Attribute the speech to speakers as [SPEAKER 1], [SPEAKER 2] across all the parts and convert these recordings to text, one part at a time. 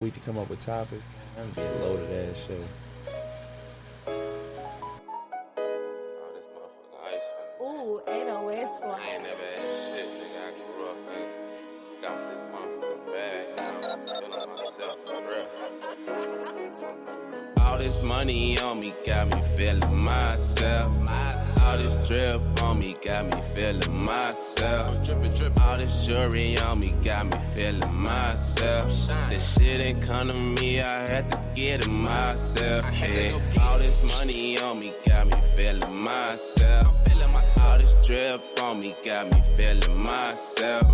[SPEAKER 1] We can come up with topics. Man, that'd be a loaded ass show.
[SPEAKER 2] Oh, this motherfucker ice.
[SPEAKER 3] Ooh, 808 squad.
[SPEAKER 2] I ain't never had shit, nigga. I grew up and got this motherfucker bag. I'm feeling myself for real. All this money on me got me feeling myself. All this drip on me got me feeling myself. All this jewelry on me got me feeling myself. This shit ain't come to me, I had to get it myself. Yeah. All this money on me got me feeling myself. All this drip on me got me feeling myself.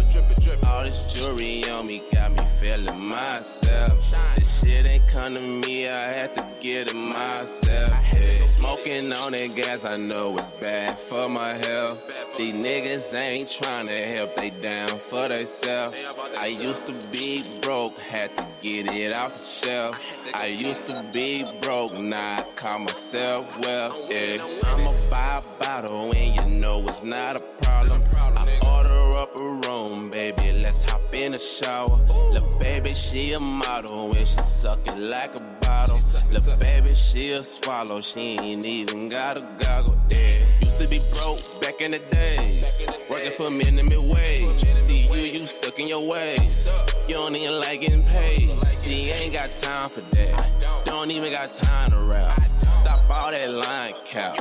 [SPEAKER 2] All this jewelry on me got me feeling myself. This shit ain't come to me, I had to get it myself. Yeah. Smoking on that gas, I know it's bad for my health. These niggas ain't trying to help, they down for themselves. I used to be broke, had to get it off the shelf. I used to be broke, now I call myself well. Yeah. I'ma buy a bottle and you know it's not a problem. I order up a room, baby, let's hop in the shower. Lil' baby, she a model and she suck it like a bottle. Lil' baby, she a swallow, she ain't even got a goggle. Yeah. Used to be broke back in the days, working for minimum wage. See you stuck in your ways. You don't even like getting paid. See, ain't got time for that. Don't even got time to rap. Stop all that line cap.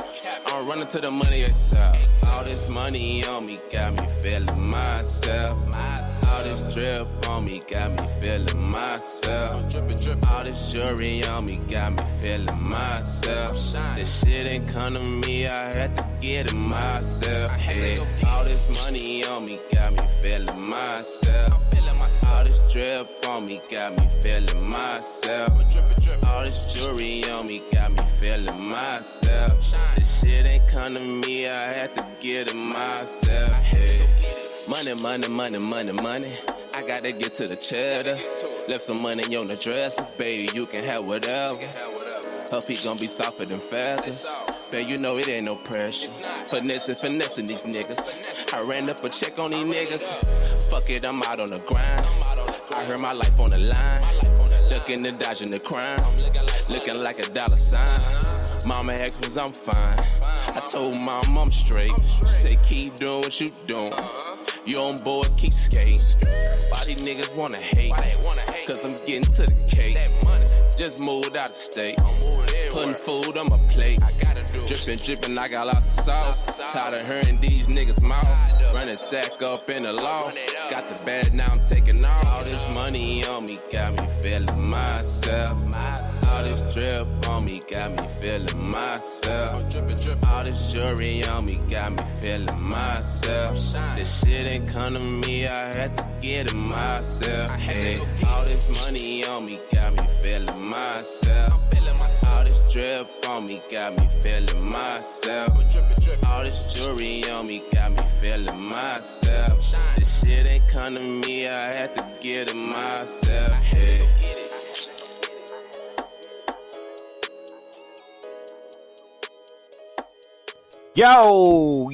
[SPEAKER 2] I'm running to the money itself. All this money on me got me feeling myself. All this drip on me got me feeling myself. All this jewelry on me got me feeling myself. This shit ain't come to me, I had to get it myself. Yeah. All this money on me got me feeling myself. All this drip on me got me feeling myself. All this jewelry on me got me feeling myself. This shit ain't come to me, I had to get it myself. Yeah. Money, money, money, money, money. I gotta get to the cheddar. Left some money on the dresser, baby, you can have whatever. Her feet gon' be softer than feathers. Babe, you know it ain't no pressure. Finessing these niggas. I ran up a check on these niggas. Fuck it, I'm out on the grind. I heard my life on the line. Looking and dodging the crime. Looking like a dollar sign. Mama asked was I'm fine. I told mom I'm straight. She said keep doing what you doing. You on board, keep skating. Why these niggas wanna hate? Cause I'm getting to the cake. Just moved out of state. Putting food on my plate. Drippin', I got lots of sauce. Tired of hearing these niggas mouth. Running sack up in the loft. Got the bag, now I'm taking off. All this money on me got me feeling myself. All this drip on me got me feeling myself. All this jewelry on me got me feeling myself. This shit ain't come to me, I had to get it myself. Hey. All this money on me got me feeling myself. All this drip on me got me feeling myself. All this jewelry on me got me feeling myself. This shit ain't come to me, I had to get it myself. Hey.
[SPEAKER 1] Yo.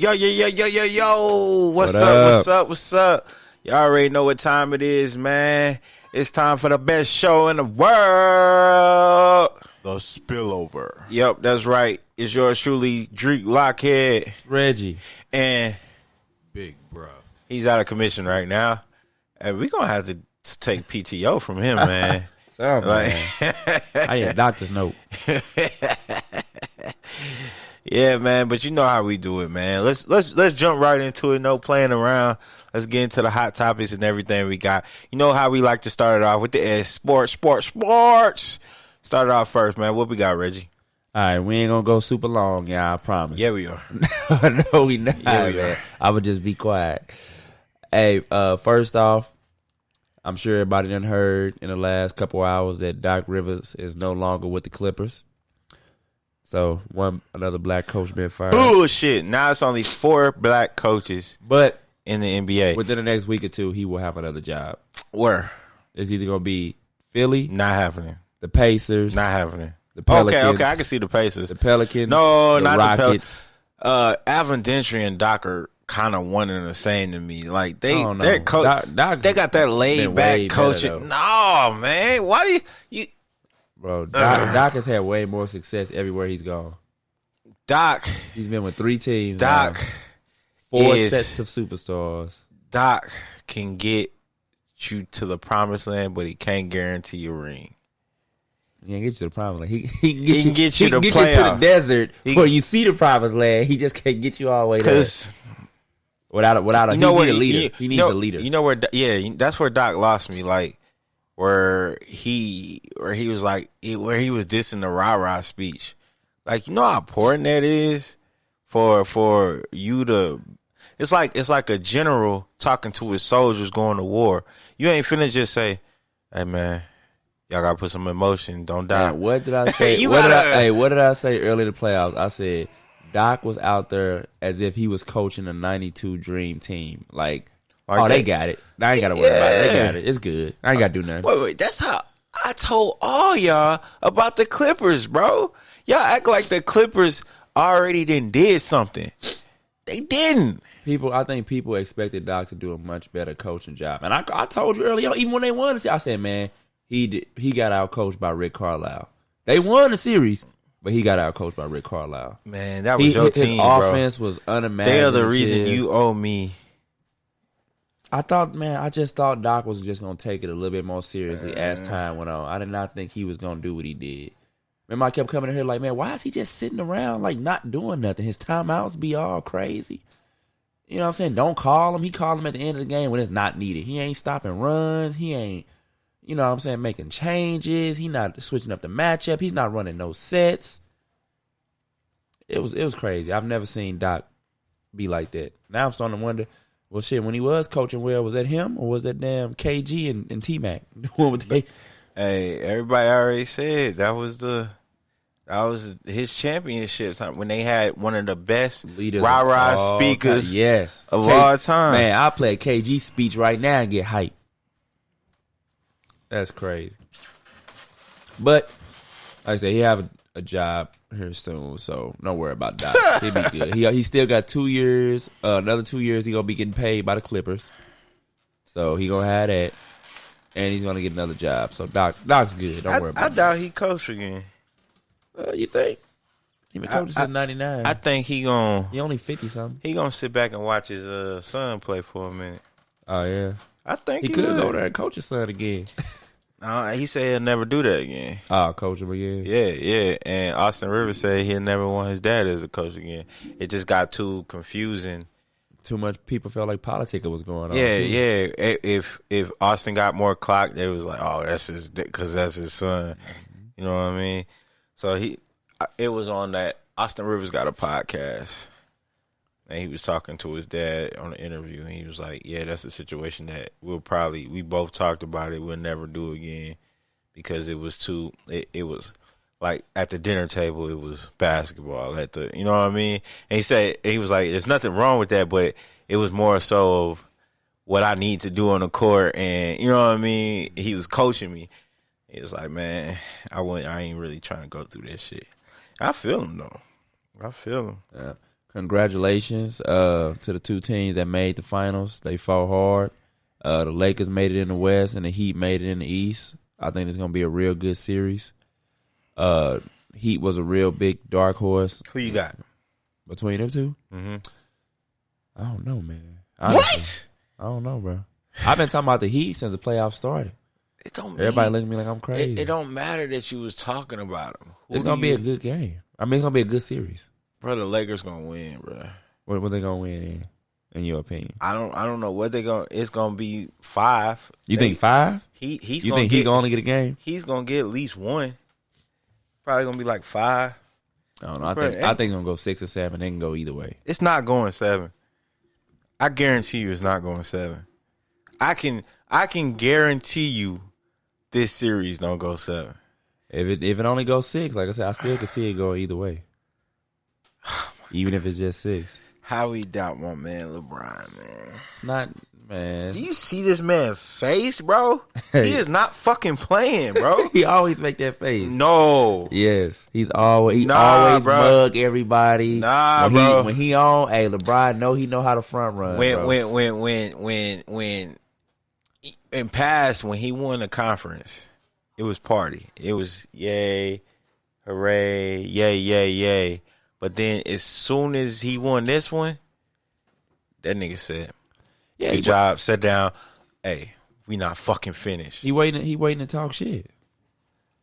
[SPEAKER 1] What's up? Y'all already know what time it is, man. It's time for the best show in the world.
[SPEAKER 4] The Spillover.
[SPEAKER 1] Yep, that's right. It's yours truly, Drake Lockhead.
[SPEAKER 5] Reggie.
[SPEAKER 1] And
[SPEAKER 4] Big bro.
[SPEAKER 1] he's out of commission right now. And we're going to have to take PTO from him, man.
[SPEAKER 5] Sorry, man. I need a doctor's note.
[SPEAKER 1] Yeah, man, but you know how we do it, man. Let's jump right into it. No playing around. Let's get into the hot topics and everything we got. You know how we like to start it off with the S. Sports. Start it off first, man. What we got, Reggie?
[SPEAKER 5] All right, we ain't going to go super long, y'all, I promise.
[SPEAKER 1] Yeah, we are.
[SPEAKER 5] No, we not,
[SPEAKER 1] Yeah, we
[SPEAKER 5] man.
[SPEAKER 1] are.
[SPEAKER 5] I would just be quiet. Hey, first off, I'm sure everybody done heard in the last couple hours that Doc Rivers is no longer with the Clippers. So, another black coach been fired.
[SPEAKER 1] Bullshit. Now it's only 4 black coaches
[SPEAKER 5] But
[SPEAKER 1] in the NBA.
[SPEAKER 5] within the next week or two, he will have another job.
[SPEAKER 1] Where?
[SPEAKER 5] It's either going to be Philly,
[SPEAKER 1] Not happening.
[SPEAKER 5] the Pacers,
[SPEAKER 1] Not happening.
[SPEAKER 5] the Pelicans.
[SPEAKER 1] Okay, I can see the Pacers.
[SPEAKER 5] The Pelicans,
[SPEAKER 1] No,
[SPEAKER 5] the
[SPEAKER 1] not
[SPEAKER 5] Rockets.
[SPEAKER 1] the Pelicans. Alvin Gentry and Doc are kind of one and the same to me. Like
[SPEAKER 5] I don't know.
[SPEAKER 1] they got that laid
[SPEAKER 5] been way
[SPEAKER 1] back
[SPEAKER 5] better,
[SPEAKER 1] coaching.
[SPEAKER 5] though.
[SPEAKER 1] No, man. Why do you
[SPEAKER 5] Bro, Doc has had way more success everywhere he's gone.
[SPEAKER 1] Doc?
[SPEAKER 5] He's been with 3 teams.
[SPEAKER 1] Doc,
[SPEAKER 5] now. 4
[SPEAKER 1] is-
[SPEAKER 5] sets of superstars.
[SPEAKER 1] Doc can get you to the promised land, but he can't guarantee a ring.
[SPEAKER 5] He can get you to the promised land. He
[SPEAKER 1] can get you to
[SPEAKER 5] to the
[SPEAKER 1] playoffs.
[SPEAKER 5] desert where you see the promised land. He just can't get you all the way there.
[SPEAKER 1] Because
[SPEAKER 5] Without a,
[SPEAKER 1] you know
[SPEAKER 5] he
[SPEAKER 1] what,
[SPEAKER 5] need a leader. He needs a leader.
[SPEAKER 1] You know where? Yeah, that's where Doc lost me. Like where he was like where he was dissing the rah-rah speech. Like, you know how important that is for you to. It's like a general talking to his soldiers going to war. You ain't finna just say, "Hey man, y'all gotta put some emotion. Don't die."
[SPEAKER 5] Man, what did I say? What did I say early in the playoffs? I said Doc was out there as if he was coaching a '92 Dream Team. Like they got it. I ain't gotta worry about it. They got it. It's good. I ain't gotta do nothing.
[SPEAKER 1] Wait. That's how I told all y'all about the Clippers, bro. Y'all act like the Clippers already did something. They didn't.
[SPEAKER 5] I think people expected Doc to do a much better coaching job. And I told you earlier, even when they won the series, I said, man, he got out-coached by Rick Carlisle. They won the series, but he got out-coached by Rick Carlisle.
[SPEAKER 1] Man, that was your team,
[SPEAKER 5] his
[SPEAKER 1] bro.
[SPEAKER 5] offense was unimaginative.
[SPEAKER 1] They are the reason you owe me.
[SPEAKER 5] I just thought Doc was just going to take it a little bit more seriously as time went on. I did not think he was going to do what he did. Remember, I kept coming in here like, man, why is he just sitting around, like, not doing nothing? His timeouts be all crazy. You know what I'm saying? Don't call him. He called him at the end of the game when it's not needed. He ain't stopping runs. He ain't, you know what I'm saying, making changes. He not switching up the matchup. He's not running no sets. It was crazy. I've never seen Doc be like that. Now I'm starting to wonder, well, shit, when he was coaching well, was that him or was that damn KG and T-Mac?
[SPEAKER 1] Hey, everybody already said that was his championship time when they had one of the best
[SPEAKER 5] leaders
[SPEAKER 1] rah-rah speakers of all time.
[SPEAKER 5] Man, I'll play a KG speech right now and get hype. That's crazy. But, like I said, he have a job here soon, so don't worry about Doc. He'll be good. He still got 2 years. Another 2 years, he going to be getting paid by the Clippers. So he going to have that. And he's going to get another job. So Doc's good. Don't worry about it.
[SPEAKER 1] I doubt he coach again.
[SPEAKER 5] You think? He been coaching since 99.
[SPEAKER 1] I think he
[SPEAKER 5] only 50-something.
[SPEAKER 1] He gonna sit back and watch his son play for a minute.
[SPEAKER 5] Oh, yeah.
[SPEAKER 1] I think
[SPEAKER 5] he could go there and coach his son again.
[SPEAKER 1] He said he'll never do that again.
[SPEAKER 5] Oh, coach him again?
[SPEAKER 1] Yeah. And Austin Rivers said he'll never want his dad as a coach again. It just got too confusing.
[SPEAKER 5] Too much people felt like politica was going on.
[SPEAKER 1] Yeah. If Austin got more clock, they was like, oh, that's because that's his son. You know what I mean? So it was on that. Austin Rivers got a podcast, and he was talking to his dad on an interview, and he was like, "Yeah, that's a situation that we both talked about it. We'll never do again because it was too. It was like at the dinner table, it was basketball at the, you know what I mean." And he was like, "There's nothing wrong with that, but it was more so of what I need to do on the court, and you know what I mean." He was coaching me. He was like, man, I ain't really trying to go through this shit. I feel him, though. I feel him.
[SPEAKER 5] Congratulations to the 2 teams that made the finals. They fought hard. The Lakers made it in the West, and the Heat made it in the East. I think it's going to be a real good series. Heat was a real big dark horse.
[SPEAKER 1] Who you got?
[SPEAKER 5] Between them 2?
[SPEAKER 1] Mm-hmm.
[SPEAKER 5] I don't know, man.
[SPEAKER 1] Honestly, what?
[SPEAKER 5] I don't know, bro. I've been talking about the Heat since the playoffs started. Everybody looking at me like I'm crazy.
[SPEAKER 1] It don't matter that you was talking about them.
[SPEAKER 5] It's gonna be a good game. I mean, it's gonna be a good series.
[SPEAKER 1] Bro, the Lakers gonna win, bro.
[SPEAKER 5] What they gonna win in your opinion?
[SPEAKER 1] I don't know what they gonna. It's gonna be 5.
[SPEAKER 5] You think 5?
[SPEAKER 1] You
[SPEAKER 5] think he gonna only get a game?
[SPEAKER 1] He's gonna get at least 1. Probably gonna be like 5.
[SPEAKER 5] I don't know. I think it's gonna go 6 or 7. They can go either way.
[SPEAKER 1] It's not going 7. I guarantee you, it's not going 7. I can guarantee you. This series don't go 7.
[SPEAKER 5] If it only goes 6, like I said, I still can see it going either way. Even if it's just 6.
[SPEAKER 1] how we doubt my man LeBron, man.
[SPEAKER 5] It's not, man.
[SPEAKER 1] Do you see this man's face, bro? He is not fucking playing, bro.
[SPEAKER 5] He always make that face.
[SPEAKER 1] No.
[SPEAKER 5] Yes, he always
[SPEAKER 1] bro.
[SPEAKER 5] mug everybody.
[SPEAKER 1] Nah,
[SPEAKER 5] when
[SPEAKER 1] bro.
[SPEAKER 5] When he on, hey, LeBron he know how to front run.
[SPEAKER 1] When in past when he won the conference, it was party. It was yay, hooray, yay, yay, yay. But then as soon as he won this one, that nigga said,
[SPEAKER 5] yeah,
[SPEAKER 1] good job, sit down. Hey, we not fucking finished.
[SPEAKER 5] He waiting to talk shit.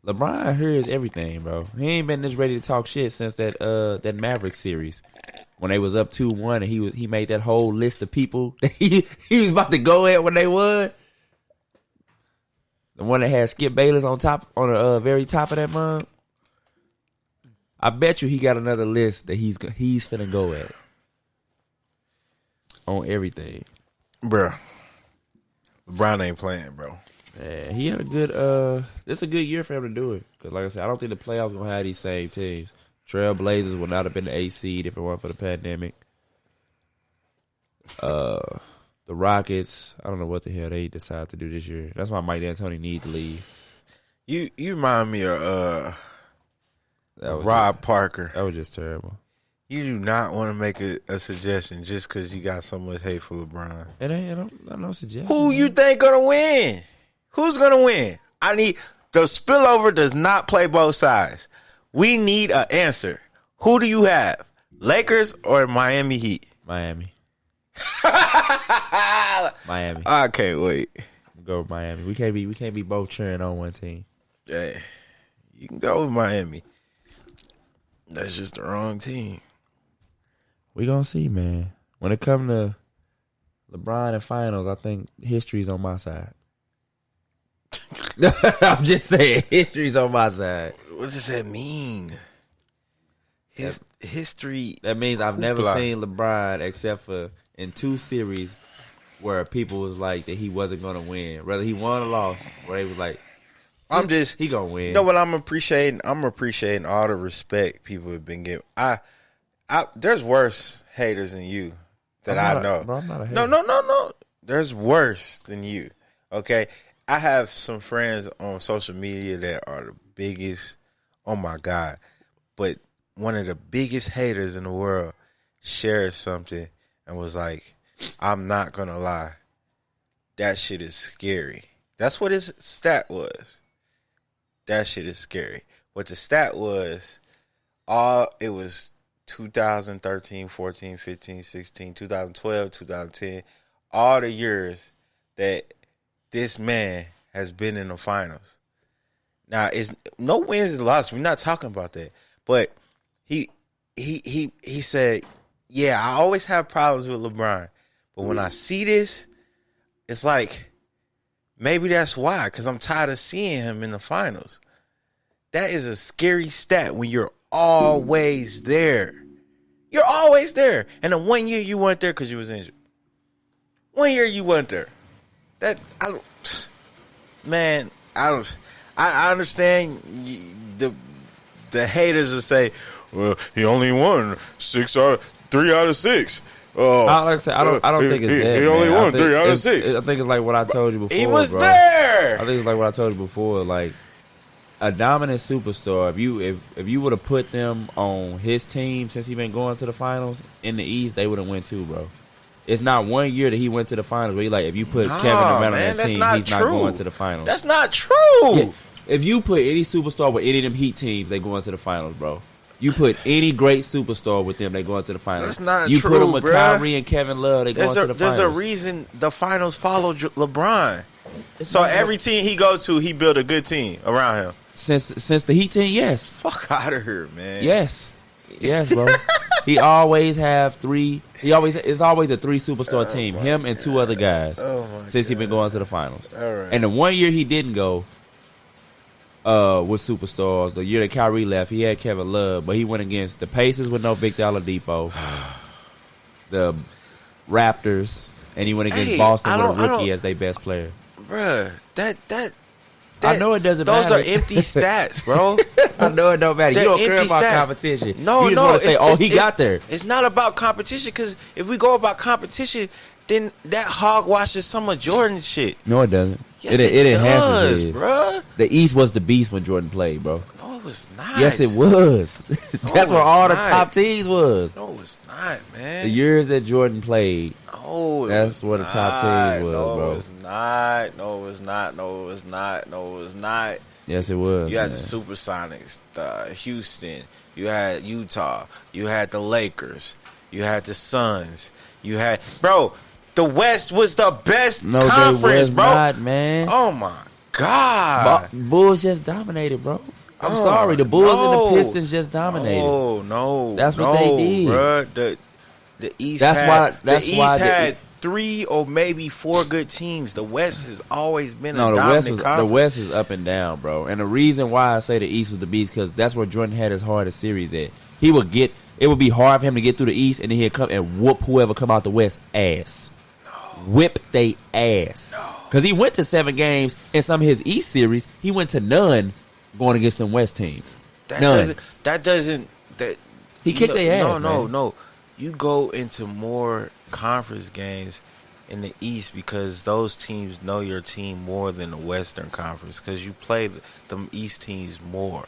[SPEAKER 5] LeBron hears everything, bro. He ain't been this ready to talk shit since that Maverick series. When they was up 2-1 and he made that whole list of people that he was about to go at when they won. The one that had Skip Bayless on the very top of that mug. I bet you he got another list that he's finna go at on everything,
[SPEAKER 1] Bro, LeBron ain't playing, bro.
[SPEAKER 5] Yeah, he had a good. It's a good year for him to do it because, like I said, I don't think the playoffs gonna have these same teams. Trailblazers would not have been the 8th seed if it weren't for the pandemic. The Rockets, I don't know what the hell they decided to do this year. That's why Mike D'Antoni needs to leave.
[SPEAKER 1] You remind me of Rob
[SPEAKER 5] just,
[SPEAKER 1] Parker.
[SPEAKER 5] That was just terrible.
[SPEAKER 1] You do not want to make a suggestion just because you got so much hate for LeBron.
[SPEAKER 5] It ain't no suggestion.
[SPEAKER 1] Who you think gonna win? Who's gonna win? I need the spillover does not play both sides. We need an answer. Who do you have? Lakers or Miami Heat?
[SPEAKER 5] Miami. Miami.
[SPEAKER 1] I can't wait.
[SPEAKER 5] Go with Miami. We can't be both cheering on one team.
[SPEAKER 1] Hey, you can go with Miami. That's just the wrong team.
[SPEAKER 5] We gonna see, man. When it come to LeBron and finals, I think history's on my side. I'm just saying, history's on my side.
[SPEAKER 1] What does that mean? History.
[SPEAKER 5] That means I've never seen LeBron except for in 2 series where people was like that he wasn't gonna win. Whether he won or lost, where they was like, he gonna win.
[SPEAKER 1] You know what I'm appreciating? I'm appreciating all the respect people have been giving. There's worse haters than you that I know.
[SPEAKER 5] Bro, I'm not a hater.
[SPEAKER 1] No. There's worse than you. Okay, I have some friends on social media that are the biggest. Oh my God! But one of the biggest haters in the world shared something and was like, "I'm not gonna lie, that shit is scary." That's what his stat was. That shit is scary. What the stat was, it was 2013, 14, 15, 16, 2012, 2010, all the years that this man has been in the finals. Now, it's no wins and losses. We're not talking about that. But he said, yeah, I always have problems with LeBron. But when I see this, it's like, maybe that's why, because I'm tired of seeing him in the finals. That is a scary stat when you're always there. You're always there. And the 1 year you weren't there because you was injured. 1 year you weren't there. I understand the haters will say, well, he only won 3 out of 6.
[SPEAKER 5] Like I said, I don't think it's that.
[SPEAKER 1] He only won 3 out of 6.
[SPEAKER 5] I think it's like what I told you before.
[SPEAKER 1] He was
[SPEAKER 5] bro.
[SPEAKER 1] there.
[SPEAKER 5] I think it's like what I told you before. Like a dominant superstar. If you would have put them on his team since he been going to the finals in the East, they would have won too, bro. It's not 1 year that he went to the finals where you like if you put Kevin Durant on that team, he's not going to the finals.
[SPEAKER 1] That's not true.
[SPEAKER 5] Yeah. If you put any superstar with any of them Heat teams, they going to the finals, bro. You put any great superstar with them, they going to the finals.
[SPEAKER 1] That's not
[SPEAKER 5] you
[SPEAKER 1] true,
[SPEAKER 5] put them with
[SPEAKER 1] bruh.
[SPEAKER 5] Kyrie and Kevin Love, they going to the finals.
[SPEAKER 1] There's a reason the finals follow LeBron. So every team he goes to, he built a good team around him.
[SPEAKER 5] Since the Heat team, yes.
[SPEAKER 1] Fuck out of here, man.
[SPEAKER 5] Yes, bro. He always have 3. It's always a 3 superstar team. Him and 2 other guys. Since he been going to the finals.
[SPEAKER 1] All right.
[SPEAKER 5] And the 1 year he didn't go with superstars, the year that Kyrie left, he had Kevin Love, but he went against the Pacers with no Victor Oladipo, the Raptors, and he went against Boston with a rookie as their best player.
[SPEAKER 1] Bruh, that
[SPEAKER 5] I know it doesn't
[SPEAKER 1] those
[SPEAKER 5] matter.
[SPEAKER 1] are empty stats, bro.
[SPEAKER 5] I know it don't matter.
[SPEAKER 1] They're
[SPEAKER 5] You don't care
[SPEAKER 1] empty
[SPEAKER 5] about
[SPEAKER 1] stats.
[SPEAKER 5] competition.
[SPEAKER 1] No,
[SPEAKER 5] you just
[SPEAKER 1] no.
[SPEAKER 5] want to say, he got there.
[SPEAKER 1] It's not about competition because if we go about competition, then that hogwashes some of Jordan's shit.
[SPEAKER 5] No, it doesn't.
[SPEAKER 1] Yes,
[SPEAKER 5] it enhances
[SPEAKER 1] does,
[SPEAKER 5] it,
[SPEAKER 1] bruh.
[SPEAKER 5] The East was the beast when Jordan played, bro.
[SPEAKER 1] No, it was not.
[SPEAKER 5] Yes, it was. That's where
[SPEAKER 1] it's
[SPEAKER 5] all the
[SPEAKER 1] not.
[SPEAKER 5] top teams was.
[SPEAKER 1] No, it's not, man.
[SPEAKER 5] The years that Jordan played.
[SPEAKER 1] No,
[SPEAKER 5] That's where the top team was,
[SPEAKER 1] no,
[SPEAKER 5] bro.
[SPEAKER 1] No, it's not. No, it's not. No, it's not. No, it's not.
[SPEAKER 5] Yes, it was.
[SPEAKER 1] You had
[SPEAKER 5] man.
[SPEAKER 1] the Supersonics, the Houston. You had Utah. You had the Lakers. You had the Suns. You had, bro. The West was the best conference,
[SPEAKER 5] they was
[SPEAKER 1] bro.
[SPEAKER 5] Not, man.
[SPEAKER 1] Oh my God.
[SPEAKER 5] Bulls just dominated, bro. I'm sorry, the Bulls and the Pistons just dominated.
[SPEAKER 1] No.
[SPEAKER 5] That's what they did,
[SPEAKER 1] bro. The East.
[SPEAKER 5] That's
[SPEAKER 1] had,
[SPEAKER 5] why. That's
[SPEAKER 1] the East
[SPEAKER 5] why
[SPEAKER 1] had 3 or maybe 4 good teams. The West has always been a
[SPEAKER 5] the
[SPEAKER 1] dominant conference.
[SPEAKER 5] The West is up and down, bro. And the reason why I say the East was the beast because that's where Jordan had his hardest series at. He would get. It would be hard for him to get through the East, and then he'd come and whoop whoever come out the West ass. Whip they ass. Because he went to 7 games in some of his East series. He went to none going against them West teams. None.
[SPEAKER 1] He
[SPEAKER 5] kicked their ass,
[SPEAKER 1] No. You go into more conference games in the East because those teams know your team more than the Western Conference because you play them East teams more.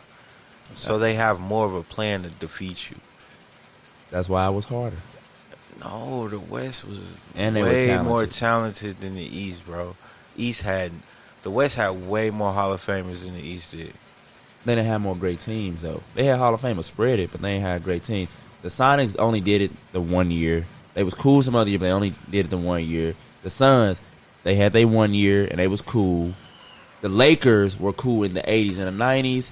[SPEAKER 1] So they have more of a plan to defeat you.
[SPEAKER 5] That's why it was harder.
[SPEAKER 1] No, the West was
[SPEAKER 5] And they
[SPEAKER 1] way
[SPEAKER 5] were
[SPEAKER 1] more talented than the East, bro. The West had way more Hall of Famers than the East did.
[SPEAKER 5] They didn't have more great teams, though. They had Hall of Famers spread it, but they ain't had a great team. The Sonics only did it the 1 year. They was cool some other year, but they only did it the 1 year. The Suns, they had their 1 year, and they was cool. The Lakers were cool in the 80s and the 90s.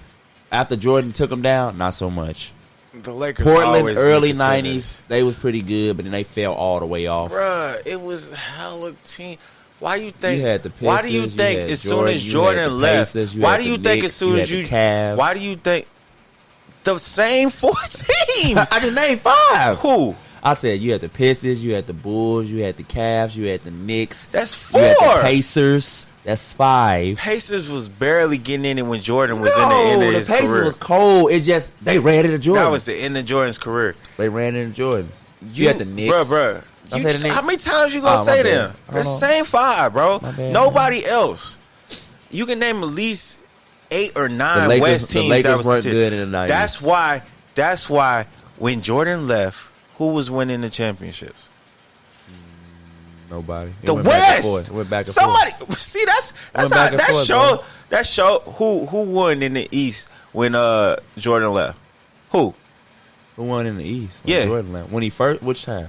[SPEAKER 5] After Jordan took them down, not so much.
[SPEAKER 1] The Lakers
[SPEAKER 5] Portland,
[SPEAKER 1] always
[SPEAKER 5] early
[SPEAKER 1] beat the
[SPEAKER 5] 90s,
[SPEAKER 1] Tennis.
[SPEAKER 5] they was pretty good, but then they fell all the way off.
[SPEAKER 1] Bruh, it was hella team. Why you think?
[SPEAKER 5] You had the
[SPEAKER 1] why do you
[SPEAKER 5] Pistons,
[SPEAKER 1] think
[SPEAKER 5] you had
[SPEAKER 1] as soon as
[SPEAKER 5] Jordan, you
[SPEAKER 1] Jordan
[SPEAKER 5] had the
[SPEAKER 1] left?
[SPEAKER 5] Pacers, you
[SPEAKER 1] Why
[SPEAKER 5] had
[SPEAKER 1] do
[SPEAKER 5] the
[SPEAKER 1] you think
[SPEAKER 5] Knicks,
[SPEAKER 1] as soon
[SPEAKER 5] you
[SPEAKER 1] as
[SPEAKER 5] had
[SPEAKER 1] you?
[SPEAKER 5] the Cavs.
[SPEAKER 1] Why do you think the same 4 teams?
[SPEAKER 5] I just named 5.
[SPEAKER 1] Who?
[SPEAKER 5] I said you had the Pistons, you had the Bulls, you had the Cavs, you had the Knicks.
[SPEAKER 1] That's 4.
[SPEAKER 5] You had the Pacers. That's 5.
[SPEAKER 1] Pacers was barely getting in it when Jordan was in the end of his
[SPEAKER 5] the Pacers
[SPEAKER 1] career.
[SPEAKER 5] was cold. It just they ran into Jordan.
[SPEAKER 1] That was the end of Jordan's career.
[SPEAKER 5] They ran into Jordan. You had the Knicks.
[SPEAKER 1] Bruh.
[SPEAKER 5] I said the Knicks.
[SPEAKER 1] How many times you gonna
[SPEAKER 5] Oh,
[SPEAKER 1] say
[SPEAKER 5] my bad.
[SPEAKER 1] them?
[SPEAKER 5] I
[SPEAKER 1] The
[SPEAKER 5] don't know.
[SPEAKER 1] same 5, bro.
[SPEAKER 5] My bad,
[SPEAKER 1] Nobody else. You can name at least 8 or 9
[SPEAKER 5] The Lakers-
[SPEAKER 1] West
[SPEAKER 5] the
[SPEAKER 1] teams
[SPEAKER 5] Lakers
[SPEAKER 1] that was
[SPEAKER 5] weren't
[SPEAKER 1] contending.
[SPEAKER 5] good in the 90s.
[SPEAKER 1] That's why when Jordan left, who was winning the championships?
[SPEAKER 5] Nobody. It
[SPEAKER 1] The
[SPEAKER 5] went back and
[SPEAKER 1] West.
[SPEAKER 5] forth. It went back and
[SPEAKER 1] Somebody
[SPEAKER 5] forth.
[SPEAKER 1] see that's
[SPEAKER 5] Went
[SPEAKER 1] how
[SPEAKER 5] back and forth, bro.
[SPEAKER 1] that show who won in the East when Jordan left. Who?
[SPEAKER 5] Who won in the East? When
[SPEAKER 1] Yeah.
[SPEAKER 5] Jordan left. When he first, which time?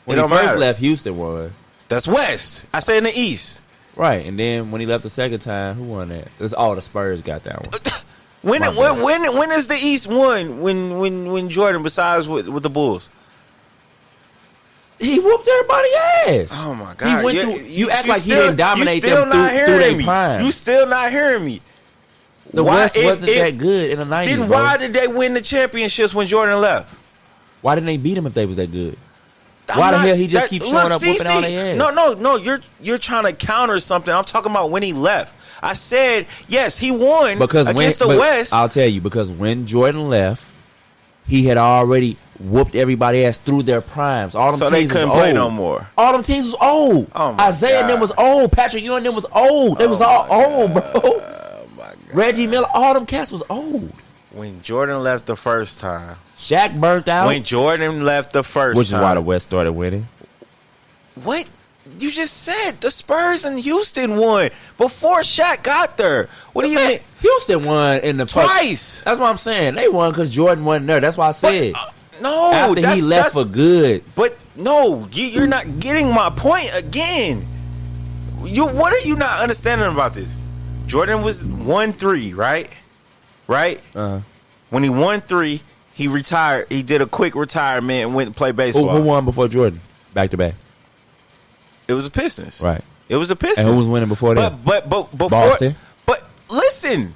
[SPEAKER 5] When
[SPEAKER 1] It
[SPEAKER 5] he
[SPEAKER 1] don't
[SPEAKER 5] first
[SPEAKER 1] matter.
[SPEAKER 5] left, Houston won.
[SPEAKER 1] That's West. I say in the East.
[SPEAKER 5] Right, and then when he left the second time, who won that? It's all the Spurs got that one.
[SPEAKER 1] When
[SPEAKER 5] My bad.
[SPEAKER 1] when is the East won when Jordan besides with the Bulls?
[SPEAKER 5] He whooped everybody's ass.
[SPEAKER 1] Oh my God!
[SPEAKER 5] He went through. You act like he didn't dominate them through their prime.
[SPEAKER 1] You still not hearing me.
[SPEAKER 5] The
[SPEAKER 1] Why-
[SPEAKER 5] West wasn't that good in the 90s.
[SPEAKER 1] Then
[SPEAKER 5] bro.
[SPEAKER 1] why did they win the championships when Jordan left?
[SPEAKER 5] Why didn't they beat him if they was that good? Why the hell he just keeps showing up whooping all their ass?
[SPEAKER 1] No. You're trying to counter something. I'm talking about when he left. I said yes, he won against the West.
[SPEAKER 5] I'll tell you because when Jordan left, he had already whooped everybody ass through their primes. All them
[SPEAKER 1] So
[SPEAKER 5] teams
[SPEAKER 1] they
[SPEAKER 5] was
[SPEAKER 1] couldn't
[SPEAKER 5] old.
[SPEAKER 1] play no more.
[SPEAKER 5] All them teams was old.
[SPEAKER 1] Oh my
[SPEAKER 5] Isaiah and them
[SPEAKER 1] God.
[SPEAKER 5] was old. Patrick Ewing and them was old. They was all old, bro.
[SPEAKER 1] Oh my God!
[SPEAKER 5] Reggie Miller, all them cats was old.
[SPEAKER 1] When Jordan left the first time.
[SPEAKER 5] Shaq burnt out,
[SPEAKER 1] When Jordan left the first
[SPEAKER 5] which is
[SPEAKER 1] time.
[SPEAKER 5] why the West started winning.
[SPEAKER 1] What? You just said the Spurs and Houston won before Shaq got there. What do you mean?
[SPEAKER 5] Houston won in the
[SPEAKER 1] Twice.
[SPEAKER 5] That's what I'm saying. They won because Jordan wasn't there. That's why I said.
[SPEAKER 1] No,
[SPEAKER 5] After he left for good.
[SPEAKER 1] But no, you're not getting my point again. What are you not understanding about this? Jordan was 1-3, right? Right? When he won 3, he retired. He did a quick retirement and went and played baseball.
[SPEAKER 5] Who won before Jordan? Back to back.
[SPEAKER 1] It was the Pistons.
[SPEAKER 5] Right.
[SPEAKER 1] It was the Pistons.
[SPEAKER 5] And who was winning before that?
[SPEAKER 1] But before.
[SPEAKER 5] Boston.
[SPEAKER 1] But listen,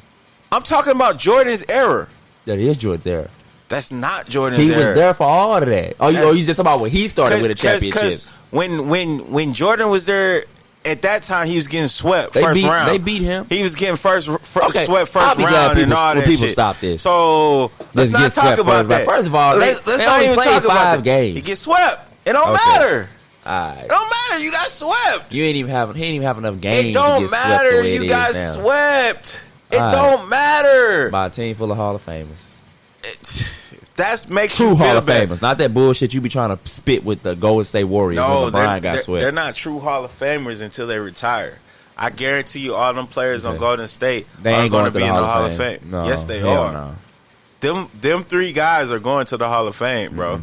[SPEAKER 1] I'm talking about Jordan's era.
[SPEAKER 5] That is Jordan's era.
[SPEAKER 1] That's not Jordan's
[SPEAKER 5] He
[SPEAKER 1] era.
[SPEAKER 5] was there for all of that. Oh, you just about when he started with the
[SPEAKER 1] Because
[SPEAKER 5] championships.
[SPEAKER 1] when Jordan was there at that time he was getting swept
[SPEAKER 5] They
[SPEAKER 1] first
[SPEAKER 5] beat-
[SPEAKER 1] round.
[SPEAKER 5] they beat him.
[SPEAKER 1] He was getting swept
[SPEAKER 5] I'll
[SPEAKER 1] first
[SPEAKER 5] be glad
[SPEAKER 1] round and
[SPEAKER 5] people-
[SPEAKER 1] all
[SPEAKER 5] when
[SPEAKER 1] that
[SPEAKER 5] people
[SPEAKER 1] shit.
[SPEAKER 5] stop this.
[SPEAKER 1] So let's
[SPEAKER 5] Just
[SPEAKER 1] not
[SPEAKER 5] get
[SPEAKER 1] talk
[SPEAKER 5] swept
[SPEAKER 1] about
[SPEAKER 5] first round.
[SPEAKER 1] that.
[SPEAKER 5] First of all,
[SPEAKER 1] let's
[SPEAKER 5] they
[SPEAKER 1] not
[SPEAKER 5] only
[SPEAKER 1] even
[SPEAKER 5] played
[SPEAKER 1] talk about
[SPEAKER 5] 5
[SPEAKER 1] that.
[SPEAKER 5] games.
[SPEAKER 1] He gets swept. It don't
[SPEAKER 5] Okay.
[SPEAKER 1] matter.
[SPEAKER 5] All right.
[SPEAKER 1] It don't matter. You got swept.
[SPEAKER 5] You ain't even have. He ain't even have enough games.
[SPEAKER 1] It don't
[SPEAKER 5] to get swept
[SPEAKER 1] matter.
[SPEAKER 5] the way
[SPEAKER 1] You
[SPEAKER 5] it
[SPEAKER 1] got
[SPEAKER 5] is now.
[SPEAKER 1] swept. It
[SPEAKER 5] All right.
[SPEAKER 1] don't matter.
[SPEAKER 5] By a team full of Hall of Famers.
[SPEAKER 1] That's makes
[SPEAKER 5] True
[SPEAKER 1] you feel
[SPEAKER 5] Hall of
[SPEAKER 1] bad.
[SPEAKER 5] Famers, not that bullshit you be trying to spit with the Golden State Warriors
[SPEAKER 1] No,
[SPEAKER 5] when LeBron got swept.
[SPEAKER 1] they're not true Hall of Famers until they retire. I guarantee you, all them players on
[SPEAKER 5] Okay.
[SPEAKER 1] Golden State
[SPEAKER 5] They
[SPEAKER 1] are
[SPEAKER 5] ain't
[SPEAKER 1] going
[SPEAKER 5] going
[SPEAKER 1] to be in the Hall of Fame.
[SPEAKER 5] No,
[SPEAKER 1] Yes, they
[SPEAKER 5] hell
[SPEAKER 1] are.
[SPEAKER 5] no.
[SPEAKER 1] Them 3 guys are going to the Hall of Fame, bro.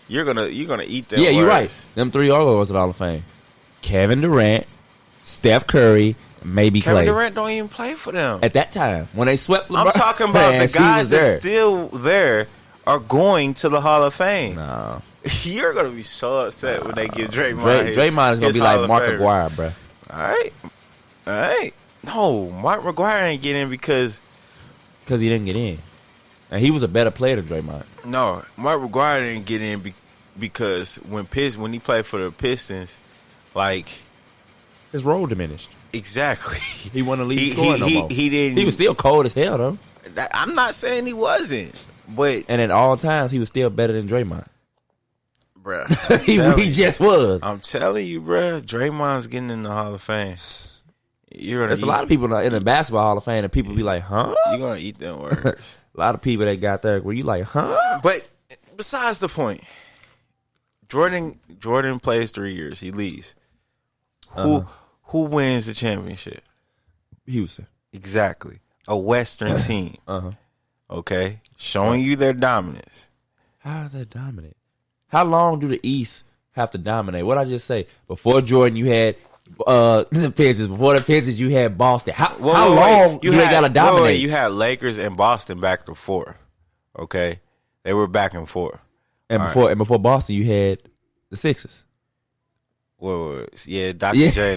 [SPEAKER 1] You're gonna eat them.
[SPEAKER 5] Yeah, you're right.
[SPEAKER 1] words.
[SPEAKER 5] Them 3 are going to the Hall of Fame. Kevin Durant, Steph Curry, maybe
[SPEAKER 1] Kevin
[SPEAKER 5] Clay.
[SPEAKER 1] Durant don't even play for them.
[SPEAKER 5] At that time, when they swept LeBron,
[SPEAKER 1] I'm talking about the
[SPEAKER 5] he was
[SPEAKER 1] guys
[SPEAKER 5] there.
[SPEAKER 1] that's still there are going to the Hall of Fame.
[SPEAKER 5] No.
[SPEAKER 1] You're gonna be so upset when they get Draymond.
[SPEAKER 5] Draymond is going to
[SPEAKER 1] his
[SPEAKER 5] be
[SPEAKER 1] Hall
[SPEAKER 5] like
[SPEAKER 1] of
[SPEAKER 5] Mark
[SPEAKER 1] Fame.
[SPEAKER 5] Aguirre, bro.
[SPEAKER 1] All right. No, Mark McGuire ain't get in because
[SPEAKER 5] Because he didn't get in. And he was a better player than Draymond.
[SPEAKER 1] no, Mark McGuire didn't get in because when he played for the Pistons, like
[SPEAKER 5] His role diminished.
[SPEAKER 1] exactly,
[SPEAKER 5] He wasn't a lead scorer no more.
[SPEAKER 1] he didn't.
[SPEAKER 5] He was still cold as hell, though.
[SPEAKER 1] I'm not saying he wasn't, but
[SPEAKER 5] And at all times, he was still better than Draymond.
[SPEAKER 1] bruh,
[SPEAKER 5] he just was.
[SPEAKER 1] I'm telling you, bruh, Draymond's getting in the Hall of Fame.
[SPEAKER 5] There's a lot of people in the basketball Hall of Fame that people be like, huh?
[SPEAKER 1] You're gonna eat them words.
[SPEAKER 5] A lot of people that got there where you like, huh?
[SPEAKER 1] But besides the point, Jordan plays 3 years. He leaves. Who wins the championship?
[SPEAKER 5] Houston.
[SPEAKER 1] Exactly, a Western team.
[SPEAKER 5] Uh-huh.
[SPEAKER 1] Okay, showing you their dominance.
[SPEAKER 5] How is that dominant? How long do the East have to dominate? What I just say? Before Jordan, you had the Pistons. Before the Pistons, you had Boston. How long you got to dominate?
[SPEAKER 1] You had Lakers and Boston back and forth. Okay, they were back and forth.
[SPEAKER 5] And
[SPEAKER 1] All
[SPEAKER 5] before Boston, you had the Sixers.
[SPEAKER 1] Yeah, Dr.
[SPEAKER 5] Yeah,
[SPEAKER 1] J.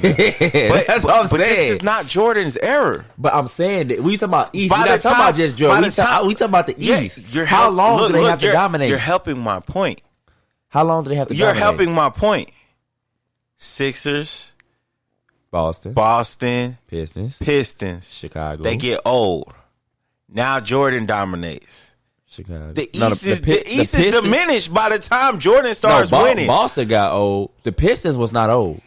[SPEAKER 5] that's what I'm
[SPEAKER 1] But this
[SPEAKER 5] saying.
[SPEAKER 1] is not Jordan's error.
[SPEAKER 5] But I'm saying that we talking about East.
[SPEAKER 1] By
[SPEAKER 5] We're
[SPEAKER 1] the
[SPEAKER 5] not talking
[SPEAKER 1] time-
[SPEAKER 5] about just
[SPEAKER 1] by
[SPEAKER 5] Jordan.
[SPEAKER 1] the time-
[SPEAKER 5] We talking about the
[SPEAKER 1] Yeah,
[SPEAKER 5] East. How long do they have to dominate?
[SPEAKER 1] You're helping my point.
[SPEAKER 5] How long do they have to
[SPEAKER 1] You're
[SPEAKER 5] dominate?
[SPEAKER 1] helping my point. Sixers, Boston,
[SPEAKER 5] Pistons, Chicago.
[SPEAKER 1] They get old. Now Jordan dominates.
[SPEAKER 5] Chicago.
[SPEAKER 1] The
[SPEAKER 5] No,
[SPEAKER 1] East is
[SPEAKER 5] Pistons-
[SPEAKER 1] diminished by the time Jordan starts winning.
[SPEAKER 5] Boston got old. The Pistons was not old.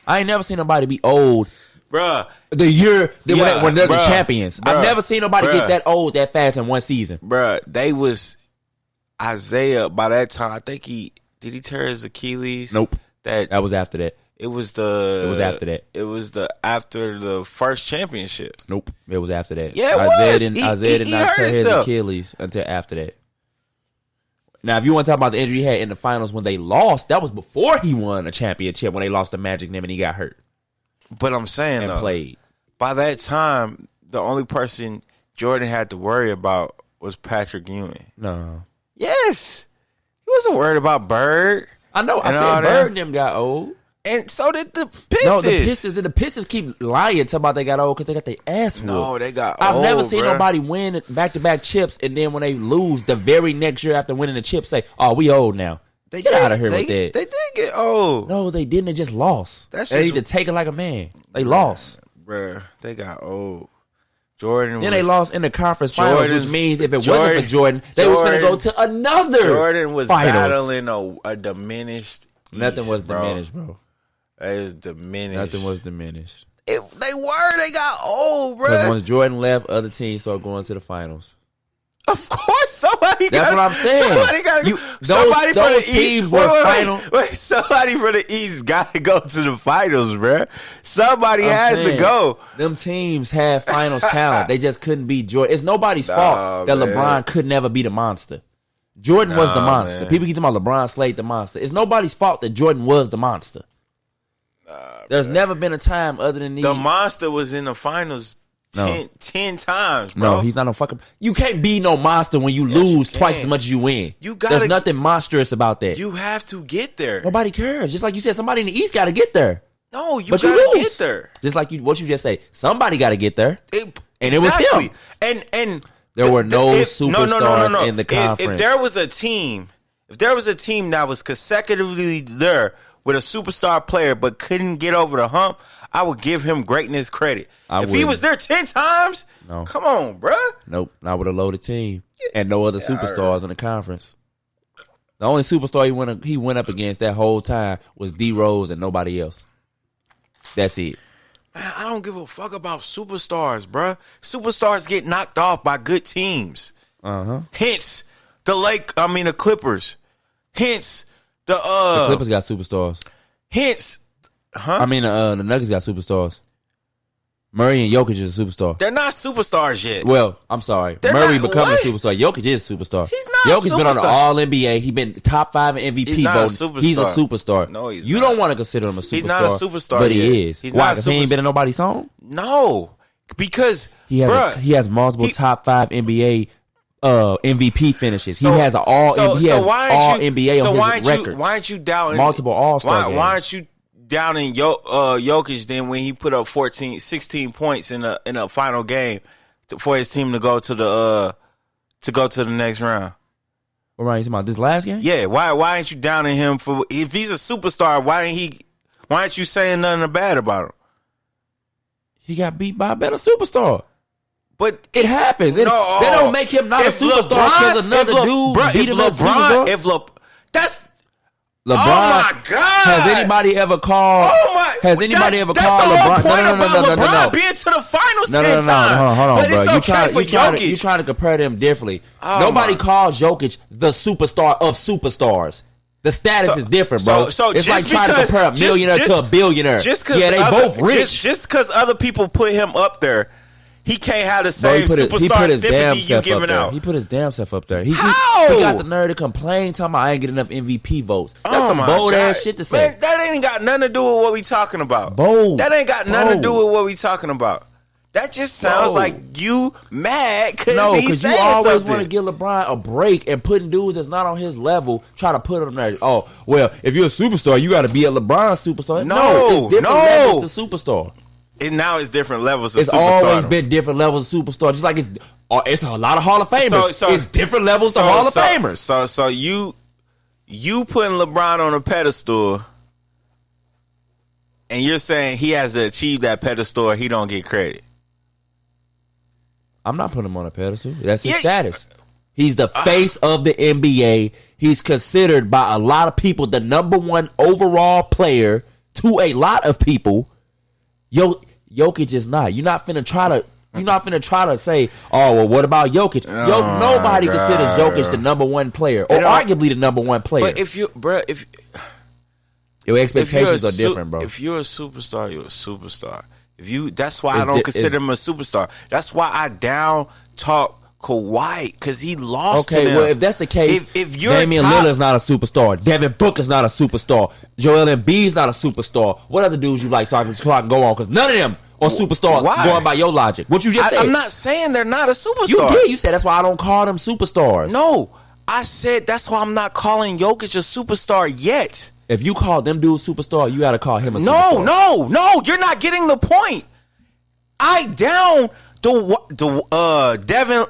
[SPEAKER 5] I ain't never seen nobody be old
[SPEAKER 1] Bruh.
[SPEAKER 5] the year when they're the
[SPEAKER 1] bruh,
[SPEAKER 5] champions.
[SPEAKER 1] bruh,
[SPEAKER 5] I've never seen nobody
[SPEAKER 1] bruh.
[SPEAKER 5] get that old that fast in one season.
[SPEAKER 1] Bruh, they was Isaiah by that time. I think did he tear his Achilles?
[SPEAKER 5] Nope.
[SPEAKER 1] That
[SPEAKER 5] That was after that.
[SPEAKER 1] it was
[SPEAKER 5] after that.
[SPEAKER 1] It was after the first championship.
[SPEAKER 5] Nope. It was after that.
[SPEAKER 1] Yeah, it
[SPEAKER 5] Isaiah
[SPEAKER 1] was.
[SPEAKER 5] didn't,
[SPEAKER 1] He
[SPEAKER 5] Isaiah did not
[SPEAKER 1] hurt
[SPEAKER 5] tear his
[SPEAKER 1] himself.
[SPEAKER 5] Achilles until after that. Now, if you want to talk about the injury he had in the finals when they lost, that was before he won a championship when they lost to Magic and him and he got hurt
[SPEAKER 1] But I'm saying
[SPEAKER 5] and
[SPEAKER 1] though,
[SPEAKER 5] played.
[SPEAKER 1] by that time, the only person Jordan had to worry about was Patrick Ewing.
[SPEAKER 5] No.
[SPEAKER 1] Yes, he wasn't worried about Bird.
[SPEAKER 5] I know. I
[SPEAKER 1] And all
[SPEAKER 5] said
[SPEAKER 1] that.
[SPEAKER 5] Bird and them got old.
[SPEAKER 1] And so did the Pistons.
[SPEAKER 5] No, the Pistons keep lying talking about they got old because they got their ass whooped.
[SPEAKER 1] No, they got
[SPEAKER 5] I've
[SPEAKER 1] old,
[SPEAKER 5] never seen
[SPEAKER 1] bruh.
[SPEAKER 5] nobody win back-to-back chips and then when they lose the very next year after winning the chip say, oh, we old now. Get out of here with that.
[SPEAKER 1] They did get old.
[SPEAKER 5] No, they didn't. They just lost.
[SPEAKER 1] That's
[SPEAKER 5] They
[SPEAKER 1] just-
[SPEAKER 5] need to take it like a man. They lost.
[SPEAKER 1] Bruh, they got old. Jordan
[SPEAKER 5] Then
[SPEAKER 1] was,
[SPEAKER 5] they lost in the conference finals, which
[SPEAKER 1] Jordan's-
[SPEAKER 5] means if it wasn't for Jordan, they was going to go to another
[SPEAKER 1] Jordan was
[SPEAKER 5] finals.
[SPEAKER 1] battling a diminished
[SPEAKER 5] Nothing
[SPEAKER 1] East,
[SPEAKER 5] was
[SPEAKER 1] bro.
[SPEAKER 5] diminished, bro.
[SPEAKER 1] It was diminished.
[SPEAKER 5] Nothing was diminished.
[SPEAKER 1] They got old,
[SPEAKER 5] Because
[SPEAKER 1] bro.
[SPEAKER 5] once Jordan left, other teams started going to the finals.
[SPEAKER 1] Of course, somebody.
[SPEAKER 5] That's what I'm saying.
[SPEAKER 1] Somebody got
[SPEAKER 5] You-
[SPEAKER 1] somebody
[SPEAKER 5] those
[SPEAKER 1] from the
[SPEAKER 5] teams
[SPEAKER 1] East.
[SPEAKER 5] were
[SPEAKER 1] Wait,
[SPEAKER 5] final.
[SPEAKER 1] Wait, somebody from the East got to go to the finals, bro. Somebody
[SPEAKER 5] I'm
[SPEAKER 1] has
[SPEAKER 5] saying,
[SPEAKER 1] to go.
[SPEAKER 5] Them teams had finals talent. They just couldn't beat Jordan. It's nobody's fault that
[SPEAKER 1] man.
[SPEAKER 5] LeBron could never beat a monster. Jordan was the monster.
[SPEAKER 1] man.
[SPEAKER 5] People keep talking about LeBron slayed the monster. It's nobody's fault that Jordan was the monster. There's never been a time other than
[SPEAKER 1] The monster was in the finals 10 times, bro.
[SPEAKER 5] No, he's not no fucking. You can't be no monster when you lose
[SPEAKER 1] you
[SPEAKER 5] twice
[SPEAKER 1] can.
[SPEAKER 5] as much as you win.
[SPEAKER 1] You gotta-
[SPEAKER 5] There's nothing monstrous about that.
[SPEAKER 1] You have to get there.
[SPEAKER 5] Nobody cares. Just like you said, somebody in the East got to get there.
[SPEAKER 1] No, you
[SPEAKER 5] But
[SPEAKER 1] gotta
[SPEAKER 5] you
[SPEAKER 1] get
[SPEAKER 5] lose.
[SPEAKER 1] there.
[SPEAKER 5] Just like what you just say. Somebody got to get there. And it was
[SPEAKER 1] exactly.
[SPEAKER 5] him.
[SPEAKER 1] And
[SPEAKER 5] There were no
[SPEAKER 1] if-
[SPEAKER 5] superstars in the conference.
[SPEAKER 1] If there was a team that was consecutively there with a superstar player but couldn't get over the hump, I would give him greatness credit. If he
[SPEAKER 5] wouldn't.
[SPEAKER 1] was there 10 times,
[SPEAKER 5] No.
[SPEAKER 1] come on, bruh.
[SPEAKER 5] Nope, not with a loaded team and no other superstars in the conference. The only superstar he went up against that whole time was D Rose and nobody else. That's it.
[SPEAKER 1] Man, I don't give a fuck about superstars, bruh. Superstars get knocked off by good teams. Hence the Clippers. Hence the
[SPEAKER 5] Clippers got superstars.
[SPEAKER 1] Hence,
[SPEAKER 5] the Nuggets got superstars. Murray and Jokic is a superstar.
[SPEAKER 1] they're not superstars yet.
[SPEAKER 5] Well, I'm sorry.
[SPEAKER 1] They're
[SPEAKER 5] Murray
[SPEAKER 1] not-
[SPEAKER 5] becoming
[SPEAKER 1] what?
[SPEAKER 5] a superstar. Jokic is a superstar.
[SPEAKER 1] He's not a
[SPEAKER 5] Jokic's been on the
[SPEAKER 1] superstar.
[SPEAKER 5] All NBA. He's been top 5 in MVP
[SPEAKER 1] He's not a
[SPEAKER 5] voting. He's a
[SPEAKER 1] superstar.
[SPEAKER 5] superstar.
[SPEAKER 1] No, he's
[SPEAKER 5] you
[SPEAKER 1] not.
[SPEAKER 5] don't want to consider him a superstar.
[SPEAKER 1] He's not a superstar
[SPEAKER 5] but
[SPEAKER 1] yet.
[SPEAKER 5] he is.
[SPEAKER 1] He's
[SPEAKER 5] Why?
[SPEAKER 1] not a
[SPEAKER 5] Because he ain't been in nobody's song.
[SPEAKER 1] No, because
[SPEAKER 5] He has
[SPEAKER 1] bruh,
[SPEAKER 5] he has multiple top 5 NBA MVP finishes.
[SPEAKER 1] So-
[SPEAKER 5] he has all
[SPEAKER 1] why aren't you-
[SPEAKER 5] NBA
[SPEAKER 1] so
[SPEAKER 5] on
[SPEAKER 1] why
[SPEAKER 5] his
[SPEAKER 1] aren't
[SPEAKER 5] record.
[SPEAKER 1] why aren't you doubting
[SPEAKER 5] Multiple All-Star games.
[SPEAKER 1] Why aren't you doubting Jokic then when he put up 16 points in a final game for his team to go to the next round?
[SPEAKER 5] What round you talking about? This last game?
[SPEAKER 1] Yeah, why ain't you downing him for if he's a superstar? Why aren't you saying nothing bad about him?
[SPEAKER 5] He got beat by a better superstar.
[SPEAKER 1] But
[SPEAKER 5] It happens. They don't make him not a
[SPEAKER 1] if
[SPEAKER 5] superstar because another dude beat him as a superstar.
[SPEAKER 1] That's
[SPEAKER 5] LeBron.
[SPEAKER 1] oh my God.
[SPEAKER 5] Has anybody ever called?
[SPEAKER 1] Oh my!
[SPEAKER 5] Has anybody ever
[SPEAKER 1] that's
[SPEAKER 5] called
[SPEAKER 1] the whole
[SPEAKER 5] LeBron?
[SPEAKER 1] point
[SPEAKER 5] No.
[SPEAKER 1] about LeBron being to the finals 10 times.
[SPEAKER 5] Hold on,
[SPEAKER 1] but
[SPEAKER 5] bro.
[SPEAKER 1] it's okay for Jokic.
[SPEAKER 5] You trying to compare them differently.
[SPEAKER 1] Oh,
[SPEAKER 5] Nobody
[SPEAKER 1] my.
[SPEAKER 5] calls Jokic the superstar of superstars. The status is different, bro.
[SPEAKER 1] So
[SPEAKER 5] it's
[SPEAKER 1] just
[SPEAKER 5] like trying to
[SPEAKER 1] because-
[SPEAKER 5] compare a millionaire
[SPEAKER 1] just-
[SPEAKER 5] to a billionaire. Yeah, they both rich.
[SPEAKER 1] Just because other people put him up there, he can't have the
[SPEAKER 5] Bro,
[SPEAKER 1] same superstar sympathy you
[SPEAKER 5] up
[SPEAKER 1] giving
[SPEAKER 5] there.
[SPEAKER 1] out.
[SPEAKER 5] He put his damn self up there. He
[SPEAKER 1] How?
[SPEAKER 5] got the nerve to complain, talking about I ain't getting enough MVP votes. That's
[SPEAKER 1] Oh
[SPEAKER 5] some
[SPEAKER 1] my
[SPEAKER 5] bold
[SPEAKER 1] God.
[SPEAKER 5] ass shit to say.
[SPEAKER 1] Man, that ain't got nothing to do with what we talking about.
[SPEAKER 5] Bold.
[SPEAKER 1] That ain't got nothing to do
[SPEAKER 5] Bold.
[SPEAKER 1] with what we talking about. That just sounds
[SPEAKER 5] Bold.
[SPEAKER 1] like you mad because
[SPEAKER 5] No,
[SPEAKER 1] he's
[SPEAKER 5] because you
[SPEAKER 1] saying
[SPEAKER 5] always
[SPEAKER 1] something.
[SPEAKER 5] want to give LeBron a break and putting dudes that's not on his level, try to put him there. Oh, well, if you're a superstar, you got to be a LeBron superstar.
[SPEAKER 1] No,
[SPEAKER 5] it's different
[SPEAKER 1] no.
[SPEAKER 5] levels to superstar.
[SPEAKER 1] And now it's different levels of
[SPEAKER 5] It's
[SPEAKER 1] superstar.
[SPEAKER 5] always been different levels of superstar. Just like it's a lot of Hall of Famers.
[SPEAKER 1] So-
[SPEAKER 5] it's different levels of Hall of Famers.
[SPEAKER 1] So you putting LeBron on a pedestal, and you're saying he has to achieve that pedestal, or he don't get credit.
[SPEAKER 5] I'm not putting him on a pedestal. That's his
[SPEAKER 1] Yeah.
[SPEAKER 5] status. He's the face of the NBA. He's considered by a lot of people the number 1 overall player to a lot of people. Jokic is not. You're not finna try to say, oh, well, what about Jokic? Nobody
[SPEAKER 1] God.
[SPEAKER 5] considers Jokic the number 1 player, or arguably the number 1 player.
[SPEAKER 1] But if you, bro, if
[SPEAKER 5] your
[SPEAKER 1] if you're
[SPEAKER 5] expectations are different, bro.
[SPEAKER 1] If you're a superstar, you're a superstar. That's why I
[SPEAKER 5] It's
[SPEAKER 1] don't
[SPEAKER 5] di-
[SPEAKER 1] consider
[SPEAKER 5] it's-
[SPEAKER 1] him a superstar. That's why I down talk Kawhi because he lost.
[SPEAKER 5] Okay,
[SPEAKER 1] to them.
[SPEAKER 5] well, if that's the case,
[SPEAKER 1] if you're
[SPEAKER 5] Damian
[SPEAKER 1] top,
[SPEAKER 5] Lillard's not a superstar. Devin Booker's not a superstar. Joel Embiid's not a superstar. What other dudes you like so I can go on? Because none of them are superstars
[SPEAKER 1] Why?
[SPEAKER 5] going by your logic. What you just said.
[SPEAKER 1] I'm not saying they're not a superstar.
[SPEAKER 5] You did. You said that's why I don't call them superstars.
[SPEAKER 1] No, I said that's why I'm not calling Jokic a superstar yet.
[SPEAKER 5] If you call them dudes superstar, you got to call him a
[SPEAKER 1] No,
[SPEAKER 5] superstar.
[SPEAKER 1] no, you're not getting the point. I down Damian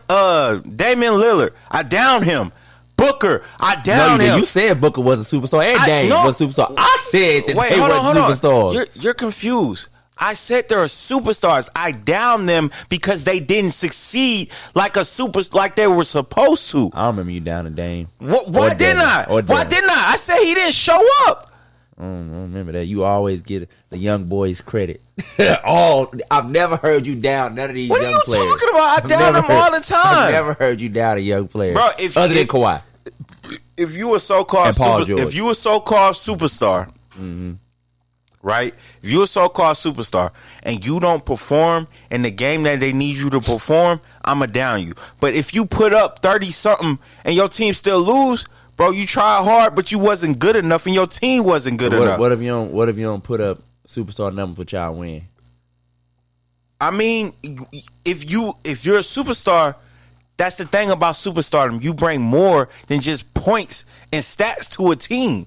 [SPEAKER 1] Lillard. I down him. Booker. I
[SPEAKER 5] No,
[SPEAKER 1] down
[SPEAKER 5] you,
[SPEAKER 1] him.
[SPEAKER 5] you said Booker was a superstar and Dame was a superstar. I said that they
[SPEAKER 1] hold
[SPEAKER 5] weren't
[SPEAKER 1] on.
[SPEAKER 5] superstars.
[SPEAKER 1] You're confused. I said they're superstars. I down them because they didn't succeed like they were supposed to.
[SPEAKER 5] I don't remember you down to Dame.
[SPEAKER 1] Why didn't I? Why didn't I? I said he didn't show up.
[SPEAKER 5] I don't remember that. You always get the young boys credit. I've never heard you down none of these
[SPEAKER 1] What are
[SPEAKER 5] young
[SPEAKER 1] you
[SPEAKER 5] players.
[SPEAKER 1] talking about? I
[SPEAKER 5] I've
[SPEAKER 1] down
[SPEAKER 5] never
[SPEAKER 1] them all the time.
[SPEAKER 5] I've never heard you down a young player,
[SPEAKER 1] Bro,
[SPEAKER 5] other than Kawhi.
[SPEAKER 1] If you were so-called
[SPEAKER 5] And Paul George.
[SPEAKER 1] if you were so-called superstar, right? If you're a so-called superstar and you don't perform in the game that they need you to perform, I'ma down you. But if you put up 30-something and your team still lose, bro, you tried hard, but you wasn't good enough and your team wasn't good enough.
[SPEAKER 5] What if you don't put up superstar numbers for y'all win?
[SPEAKER 1] I mean, if you're a superstar, that's the thing about superstardom. You bring more than just points and stats to a team.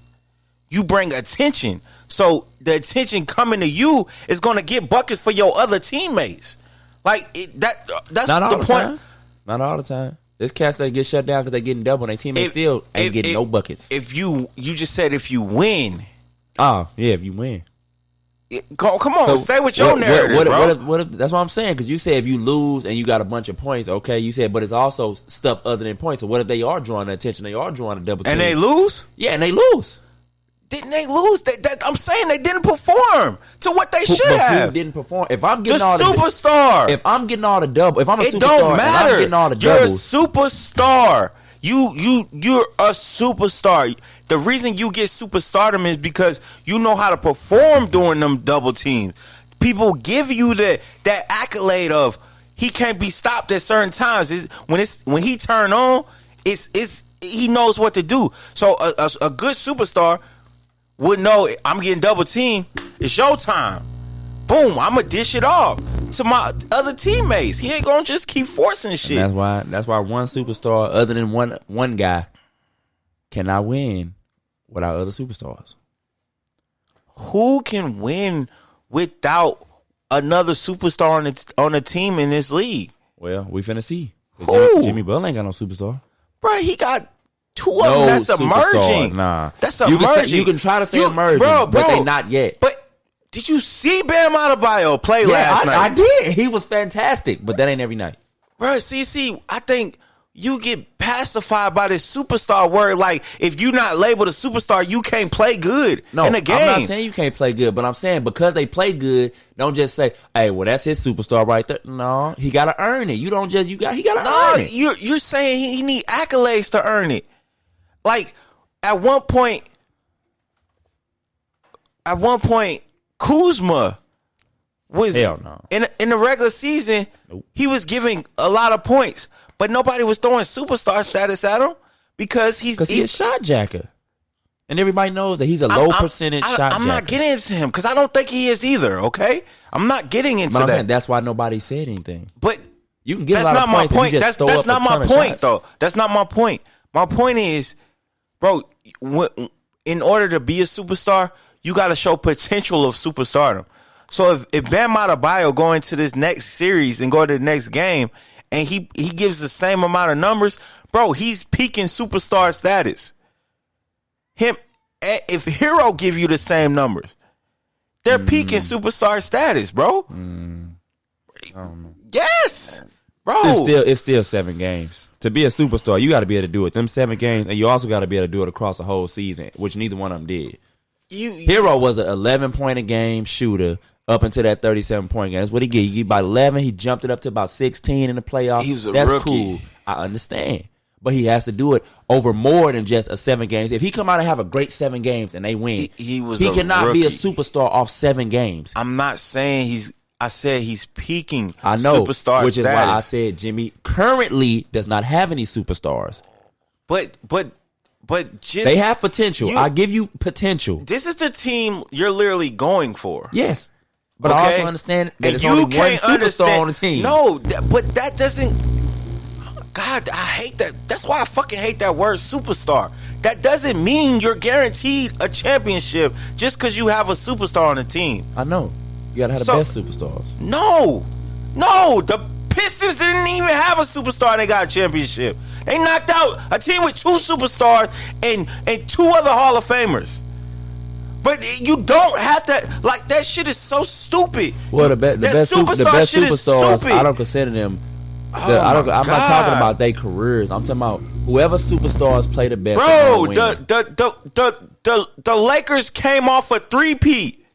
[SPEAKER 1] You bring attention. So the attention coming to you is going to get buckets for your other teammates. Like that's
[SPEAKER 5] Not all
[SPEAKER 1] the
[SPEAKER 5] the
[SPEAKER 1] point.
[SPEAKER 5] time. Not all the time. There's cats that get shut down because they getting double and their teammates still ain't getting no buckets.
[SPEAKER 1] If you just said if you win,
[SPEAKER 5] Oh, yeah, if you win.
[SPEAKER 1] Come on, stay with your narrative, bro.
[SPEAKER 5] That's what I'm saying. Because you said if you lose and you got a bunch of points, okay, you said, but it's also stuff other than points. So what if they are drawing attention? They are drawing a double team.
[SPEAKER 1] And they lose?
[SPEAKER 5] Yeah, and they lose.
[SPEAKER 1] Didn't they lose? I'm saying they didn't perform to what they should have.
[SPEAKER 5] Who didn't perform? If I'm getting
[SPEAKER 1] superstar.
[SPEAKER 5] If I'm getting all the double, if I'm a superstar,
[SPEAKER 1] it don't matter.
[SPEAKER 5] And I'm getting all the
[SPEAKER 1] You're
[SPEAKER 5] doubles,
[SPEAKER 1] a superstar. You're a superstar. The reason you get superstardom is because you know how to perform during them double teams. People give you that accolade of he can't be stopped at certain times. When he turn on, it's he knows what to do. So a good superstar would know I'm getting double teamed. It's showtime. Boom, I'm gonna dish it off to my other teammates. He ain't gonna just keep forcing shit.
[SPEAKER 5] And that's why one superstar, other than one guy, cannot win without other superstars.
[SPEAKER 1] Who can win without another superstar on a team in this league?
[SPEAKER 5] Well, we finna see.
[SPEAKER 1] Jimmy
[SPEAKER 5] Butler ain't got no superstar.
[SPEAKER 1] Bro, he got two of them that's emerging.
[SPEAKER 5] Nah.
[SPEAKER 1] That's emerging.
[SPEAKER 5] You can try to say emerging, but they not yet.
[SPEAKER 1] But did you see Bam Adebayo play last night?
[SPEAKER 5] I did. He was fantastic, but that ain't every night.
[SPEAKER 1] Bro, see, I think you get pacified by this superstar word. Like, if you're not labeled a superstar, you can't play good in a game.
[SPEAKER 5] I'm not saying you can't play good, but I'm saying because they play good, don't just say, hey, well, that's his superstar right there. No, he got to earn it. He got to earn it.
[SPEAKER 1] You're saying he need accolades to earn it. Like, at one point, Kuzma was
[SPEAKER 5] hell no.
[SPEAKER 1] In the regular season. Nope. He was giving a lot of points, but nobody was throwing superstar status at him because he's
[SPEAKER 5] a shot jacker, and everybody knows that he's a low percentage shot jacker.
[SPEAKER 1] I'm not getting into him because I don't think he is either. Okay, I'm not getting into that.
[SPEAKER 5] That's why nobody said anything.
[SPEAKER 1] But
[SPEAKER 5] you can get a lot of points. Point.
[SPEAKER 1] That's not my point, though. That's not my point. My point is, bro, in order to be a superstar, you got to show potential of superstardom. So if Bam Adebayo go into this next series and go to the next game and he gives the same amount of numbers, bro, he's peaking superstar status. If Hero give you the same numbers, they're peaking superstar status, bro.
[SPEAKER 5] I don't know.
[SPEAKER 1] Yes, bro.
[SPEAKER 5] It's still 7 games. To be a superstar, you got to be able to do it. Them 7 games, and you also got to be able to do it across the whole season, which neither one of them did. Hero was an 11-point-a-game shooter up until that 37-point game. That's what he get. He get about 11. He jumped it up to about 16 in the playoffs.
[SPEAKER 1] He was a
[SPEAKER 5] That's
[SPEAKER 1] rookie.
[SPEAKER 5] Cool. I understand. But he has to do it over more than just a 7 games. If he come out and have a great 7 games and they win, he cannot be a superstar off 7 games.
[SPEAKER 1] I'm not saying I said he's peaking
[SPEAKER 5] I know,
[SPEAKER 1] superstar
[SPEAKER 5] which
[SPEAKER 1] status.
[SPEAKER 5] Is why I said Jimmy currently does not have any superstars.
[SPEAKER 1] But just
[SPEAKER 5] they have potential. I give you potential.
[SPEAKER 1] This is the team you're literally going for.
[SPEAKER 5] Yes. But I also understand that there's only one superstar on the team.
[SPEAKER 1] No, but that doesn't. God, I hate that. That's why I fucking hate that word superstar. That doesn't mean you're guaranteed a championship just because you have a superstar on the team.
[SPEAKER 5] I know. You gotta have the best superstars.
[SPEAKER 1] No. The Pistons didn't even have a superstar. They got a championship. They knocked out a team with 2 superstars and 2 other Hall of Famers. But you don't have that. Like, that shit is so stupid.
[SPEAKER 5] Well, the best superstars, I don't consider them. I'm not talking about their careers. I'm talking about whoever superstars play the best.
[SPEAKER 1] Bro, the Lakers came off a 3-peat.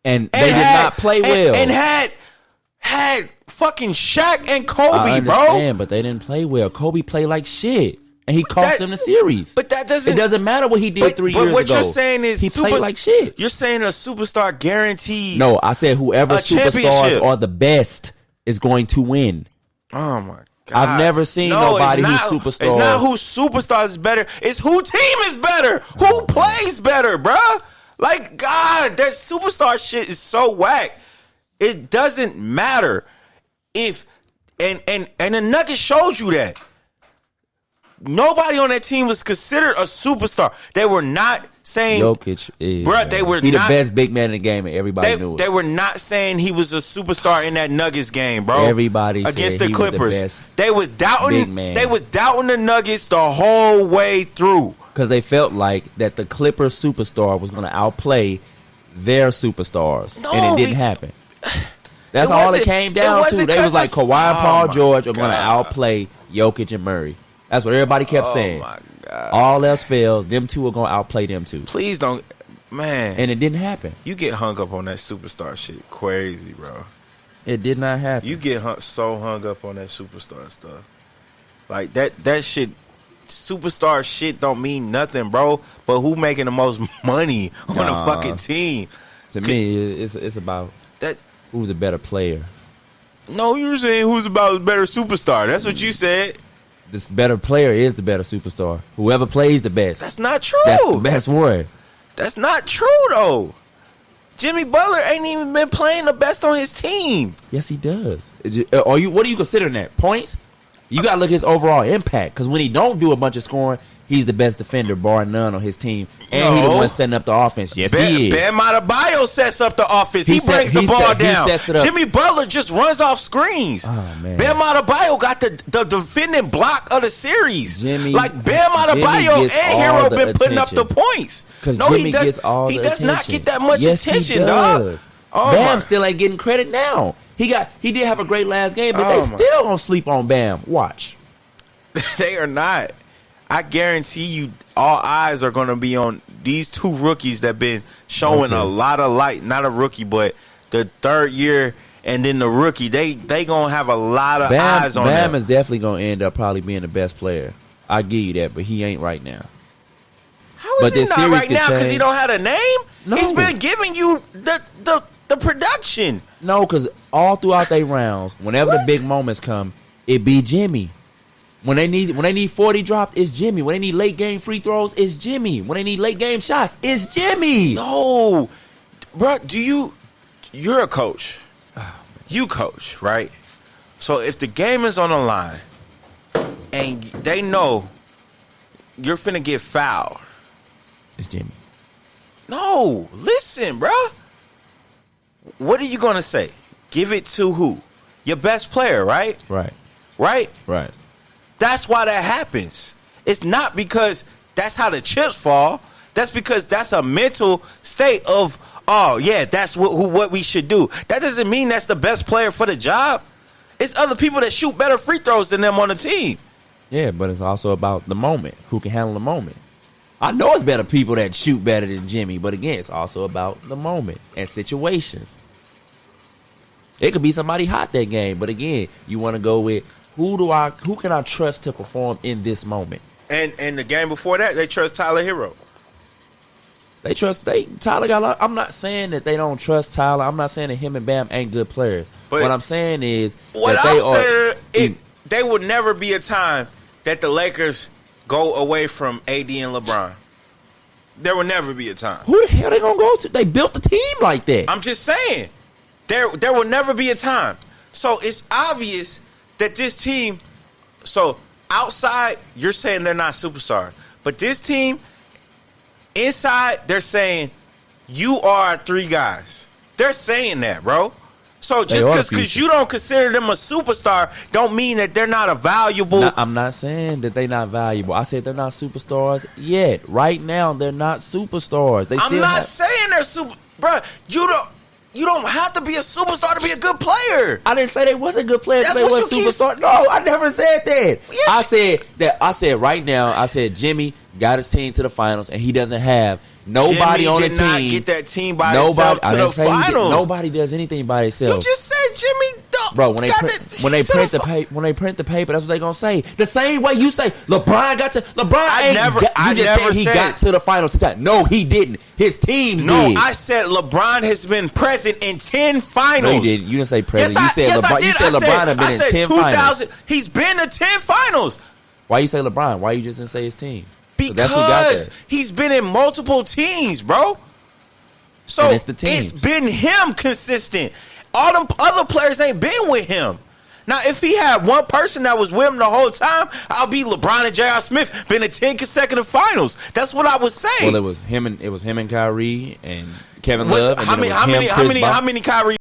[SPEAKER 5] And they did not play well.
[SPEAKER 1] And had fucking Shaq and Kobe,
[SPEAKER 5] I understand, but they didn't play well. Kobe played like shit. And he cost them the series.
[SPEAKER 1] But that doesn't...
[SPEAKER 5] It doesn't matter what he did 3 years ago.
[SPEAKER 1] But what you're saying is...
[SPEAKER 5] He played like shit.
[SPEAKER 1] You're saying a superstar guarantees...
[SPEAKER 5] No, I said whoever superstars are the best is going to win.
[SPEAKER 1] Oh, my God.
[SPEAKER 5] I've never seen nobody who's superstar...
[SPEAKER 1] It's not who superstars is better. It's who team is better. Who plays better, bruh. Like, God, that superstar shit is so whack. It doesn't matter if... And the Nuggets showed you that. Nobody on that team was considered a superstar. They were not saying
[SPEAKER 5] Jokic is,
[SPEAKER 1] bro. They were
[SPEAKER 5] the best big man in the game, and everybody knew it.
[SPEAKER 1] They were not saying he was a superstar in that Nuggets game, bro.
[SPEAKER 5] Everybody
[SPEAKER 1] against
[SPEAKER 5] said
[SPEAKER 1] the Clippers.
[SPEAKER 5] Was the best
[SPEAKER 1] they was doubting.
[SPEAKER 5] big man.
[SPEAKER 1] They was doubting the Nuggets the whole way through
[SPEAKER 5] because they felt like that the Clippers superstar was going to outplay their superstars,
[SPEAKER 1] No,
[SPEAKER 5] and it didn't happen. That's
[SPEAKER 1] It
[SPEAKER 5] all it
[SPEAKER 1] wasn't-
[SPEAKER 5] came
[SPEAKER 1] it
[SPEAKER 5] down to.
[SPEAKER 1] wasn't
[SPEAKER 5] They was
[SPEAKER 1] 'cause
[SPEAKER 5] like
[SPEAKER 1] it's-
[SPEAKER 5] Kawhi and Paul
[SPEAKER 1] my
[SPEAKER 5] George are going to
[SPEAKER 1] God.
[SPEAKER 5] outplay Jokic and Murray. That's what everybody kept saying.
[SPEAKER 1] my God.
[SPEAKER 5] All else fails, them two are going to outplay them two,
[SPEAKER 1] Please don't, man.
[SPEAKER 5] and it didn't happen.
[SPEAKER 1] You get hung up on that superstar shit, crazy, bro.
[SPEAKER 5] It did not happen.
[SPEAKER 1] You get so hung up on that superstar stuff, like that shit. Superstar shit don't mean nothing, bro. But who making the most money on the
[SPEAKER 5] Nah.
[SPEAKER 1] fucking team?
[SPEAKER 5] To me, it's about
[SPEAKER 1] That
[SPEAKER 5] who's a better player.
[SPEAKER 1] no, you're saying who's about a better superstar. That's what you said.
[SPEAKER 5] This better player is the better superstar. Whoever plays the best,
[SPEAKER 1] That's not true.
[SPEAKER 5] that's the best one.
[SPEAKER 1] That's not true though. Jimmy Butler ain't even been playing the best on his team.
[SPEAKER 5] Yes, he does. Are you? What do you consider that? Points? You gotta look at his overall impact, because when he don't do a bunch of scoring, he's the best defender, bar none, on his team, and he the
[SPEAKER 1] No.
[SPEAKER 5] one setting up the offense. Yes, he is.
[SPEAKER 1] Bam Adebayo sets up the offense. He
[SPEAKER 5] He set-
[SPEAKER 1] brings the
[SPEAKER 5] he
[SPEAKER 1] ball
[SPEAKER 5] set- he
[SPEAKER 1] down.
[SPEAKER 5] sets it up.
[SPEAKER 1] Jimmy Butler just runs off screens.
[SPEAKER 5] Oh, man.
[SPEAKER 1] Bam Adebayo got the defending block of the series.
[SPEAKER 5] Jimmy-
[SPEAKER 1] like Bam Adebayo
[SPEAKER 5] Jimmy gets
[SPEAKER 1] and
[SPEAKER 5] all
[SPEAKER 1] Hero
[SPEAKER 5] the
[SPEAKER 1] been putting up the
[SPEAKER 5] attention.
[SPEAKER 1] points.
[SPEAKER 5] Because
[SPEAKER 1] No,
[SPEAKER 5] Jimmy
[SPEAKER 1] he does,
[SPEAKER 5] gets all
[SPEAKER 1] he
[SPEAKER 5] the
[SPEAKER 1] does
[SPEAKER 5] attention.
[SPEAKER 1] not get that much
[SPEAKER 5] Yes,
[SPEAKER 1] attention,
[SPEAKER 5] he
[SPEAKER 1] dog.
[SPEAKER 5] does.
[SPEAKER 1] Oh,
[SPEAKER 5] Bam
[SPEAKER 1] my.
[SPEAKER 5] still ain't getting credit now. He did have a great last game, but
[SPEAKER 1] Oh,
[SPEAKER 5] they
[SPEAKER 1] my.
[SPEAKER 5] still gonna sleep on Bam. Watch.
[SPEAKER 1] They are not. I guarantee you, all eyes are going to be on these two rookies that been showing a lot of light. Not a rookie, but the third year and then the rookie. They going to have a lot of eyes on
[SPEAKER 5] Bam
[SPEAKER 1] them.
[SPEAKER 5] is definitely gonna end up probably being the best player. I give you that, but he ain't right now.
[SPEAKER 1] How is
[SPEAKER 5] but
[SPEAKER 1] he
[SPEAKER 5] this
[SPEAKER 1] not
[SPEAKER 5] series
[SPEAKER 1] right
[SPEAKER 5] could
[SPEAKER 1] now because he
[SPEAKER 5] change.
[SPEAKER 1] don't have a name?
[SPEAKER 5] No.
[SPEAKER 1] He's been giving you the production.
[SPEAKER 5] No, because all throughout their rounds, whenever the
[SPEAKER 1] What?
[SPEAKER 5] big moments come, it be Jimmy. When they need 40 dropped, it's Jimmy. When they need late game free throws, it's Jimmy. When they need late game shots, it's Jimmy.
[SPEAKER 1] No, bro. You're a coach. You coach, right? So if the game is on the line and they know you're finna get fouled,
[SPEAKER 5] It's Jimmy.
[SPEAKER 1] no, listen, bro. What are you gonna say? Give it to who? Your best player, right?
[SPEAKER 5] Right.
[SPEAKER 1] Right?
[SPEAKER 5] Right.
[SPEAKER 1] That's why that happens. It's not because that's how the chips fall. That's because that's a mental state of, oh, yeah, that's what we should do. That doesn't mean that's the best player for the job. It's other people that shoot better free throws than them on the team.
[SPEAKER 5] Yeah, but it's also about the moment. Who can handle the moment? I know it's better people that shoot better than Jimmy, but again, it's also about the moment and situations. It could be somebody hot that game, but again, you want to go with who can I trust to perform in this moment?
[SPEAKER 1] And the game before that, they trust Tyler Hero.
[SPEAKER 5] Tyler got a lot. I'm not saying that they don't trust Tyler. I'm not saying that him and Bam ain't good players.
[SPEAKER 1] But
[SPEAKER 5] what I'm saying is
[SPEAKER 1] What
[SPEAKER 5] that
[SPEAKER 1] I'm saying, there would never be a time that the Lakers go away from AD and LeBron. There will never be a time.
[SPEAKER 5] who the hell they gonna go to? They built the team like that.
[SPEAKER 1] I'm just saying, there will never be a time. So it's obvious that this team. So outside, you're saying they're not superstars, but this team, inside, they're saying you are three guys. They're saying that, bro. So
[SPEAKER 5] They
[SPEAKER 1] just
[SPEAKER 5] are the
[SPEAKER 1] because
[SPEAKER 5] future.
[SPEAKER 1] you don't consider them a superstar, don't mean that they're not a valuable.
[SPEAKER 5] No, I'm not saying that they're not valuable. I said they're not superstars yet. Right now, they're not superstars. They
[SPEAKER 1] I'm
[SPEAKER 5] still
[SPEAKER 1] not
[SPEAKER 5] have-
[SPEAKER 1] saying they're super, bro. You don't have to be a superstar to be a good player.
[SPEAKER 5] I didn't say they wasn't good players.
[SPEAKER 1] That's
[SPEAKER 5] They
[SPEAKER 1] what
[SPEAKER 5] weren't
[SPEAKER 1] you keep
[SPEAKER 5] superstars. No, I never said that.
[SPEAKER 1] Yes.
[SPEAKER 5] I said right now. I said Jimmy got his team to the finals, and he doesn't have nobody
[SPEAKER 1] Jimmy
[SPEAKER 5] on the
[SPEAKER 1] did
[SPEAKER 5] team.
[SPEAKER 1] not get that team by
[SPEAKER 5] Nobody.
[SPEAKER 1] himself
[SPEAKER 5] I
[SPEAKER 1] to
[SPEAKER 5] didn't
[SPEAKER 1] the
[SPEAKER 5] say he did.
[SPEAKER 1] finals.
[SPEAKER 5] Nobody does anything by himself.
[SPEAKER 1] You just said Jimmy,
[SPEAKER 5] Bro, when they
[SPEAKER 1] got
[SPEAKER 5] print,
[SPEAKER 1] that
[SPEAKER 5] when they
[SPEAKER 1] team to
[SPEAKER 5] print
[SPEAKER 1] the
[SPEAKER 5] the paper, when they print the paper, that's what they gonna say. The same way you say LeBron got to LeBron.
[SPEAKER 1] I
[SPEAKER 5] ain't
[SPEAKER 1] never-
[SPEAKER 5] got,
[SPEAKER 1] I
[SPEAKER 5] you just
[SPEAKER 1] never
[SPEAKER 5] said he
[SPEAKER 1] said-
[SPEAKER 5] got to the finals. No, he didn't. His teams
[SPEAKER 1] No,
[SPEAKER 5] did.
[SPEAKER 1] I said LeBron has been present in 10 finals.
[SPEAKER 5] No, you didn't. You didn't say president.
[SPEAKER 1] Yes,
[SPEAKER 5] you said
[SPEAKER 1] yes, I
[SPEAKER 5] LeBron.
[SPEAKER 1] did.
[SPEAKER 5] You said
[SPEAKER 1] I
[SPEAKER 5] LeBron had been
[SPEAKER 1] I
[SPEAKER 5] in
[SPEAKER 1] said
[SPEAKER 5] 10 finals.
[SPEAKER 1] He's been to 10 finals
[SPEAKER 5] Why you say LeBron? Why you just didn't say his team? So that's who got
[SPEAKER 1] because
[SPEAKER 5] there.
[SPEAKER 1] he's been in multiple teams, bro. So
[SPEAKER 5] And it's the teams.
[SPEAKER 1] it's been him consistent. All them other players ain't been with him. Now, if he had one person that was with him the whole time, I'll be LeBron and J.R. Smith been in 10 consecutive finals. That's what I would say.
[SPEAKER 5] Well, it was him and Kyrie and Kevin Love. And
[SPEAKER 1] how
[SPEAKER 5] then
[SPEAKER 1] many
[SPEAKER 5] it was him, Chris Bosh.
[SPEAKER 1] Kyrie